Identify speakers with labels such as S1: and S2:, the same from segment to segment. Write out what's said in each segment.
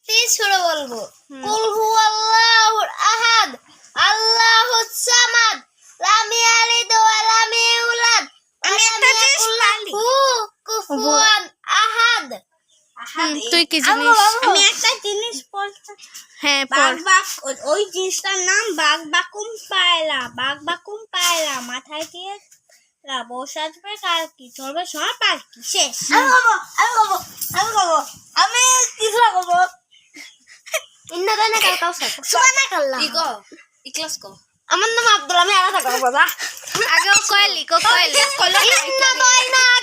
S1: সুরা বলবো কুল হুয়াল্লাহুল আহাদ আল্লাহুস সামাদ লাম ইয়ালিদ ওয়া লাম ইউলাদ
S2: আমি একটা জিনিস পারি।
S1: কুফুয়ান আহাদ।
S3: তুই কি জিনিস?
S2: আমি একটা জিনিস বলতে
S3: হ্যাঁ
S2: বাঘ
S3: পড়।
S2: বাঘ ওই জিনিসটার নাম বাঘ বাকুম পায়লা মাথায় দিয়ে বসে আসবে কার কি চলবে সব আর কি শেষ।
S1: আমি কিছু করবো ইন্না দানা কাউসার সুবহানাক আল্লাহ
S2: ইখলাস কো
S1: আমার নাম আব্দুল আমি আলাদা করবো বাবা
S3: আগেও কয়লি কয়লি
S1: ইন্না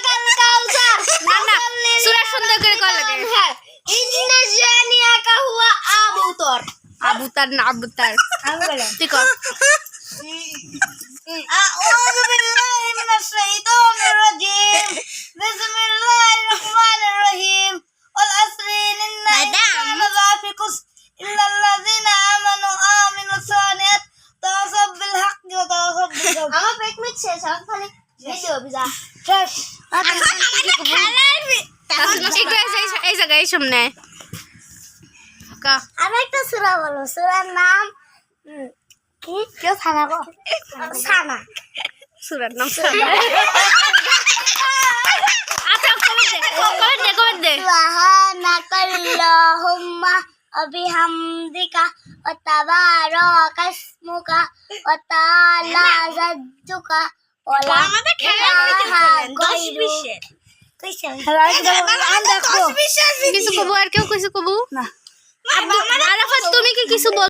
S1: দানা কাউসার
S3: না না সূরা সুন্দর করে কয় লাগে।
S1: ইন্না জানিয়াকা হুয়া আবুতর
S3: আবুতার না আবুতার
S2: আমি বললাম
S3: তুই কর।
S1: আউযু বিল্লাহি মিনাশ শাইতানির রাজিম বিসমিল্লাহির রহমানির রহিম ওয়াল আসরি ইন্না ইনসানা লাফি খুসর ইল্লাল্লাযিনা আমানু আমিলুস সালিহাত তাওয়াসাউ বিল হাক্কি ওয়া তাওয়াসাউ বিস সাবর। আমার পেট মিটছে সব খালি ভিডিও বিজা শেষ।
S3: এই জায়গায় এই সামনে কা
S1: আমি একটা সূরা বলবো সূরার নাম কি কেউ ছানা গো ছানা
S3: সূরার নাম আচ্ছা কমেন্ট দে
S1: সুবহানাকাল্লাহুম্মা ওয়া বিহামদিকা ওয়া তাবারাকা ইসমুকা ওয়া তাআলা জাদ্দুকা ওয়া লা
S2: আমাদের খেলা
S1: ইলাহা
S2: 10 20
S3: কিছু কবো আর কেউ কিছু কবো না আরাফাত তুমি কি কিছু বল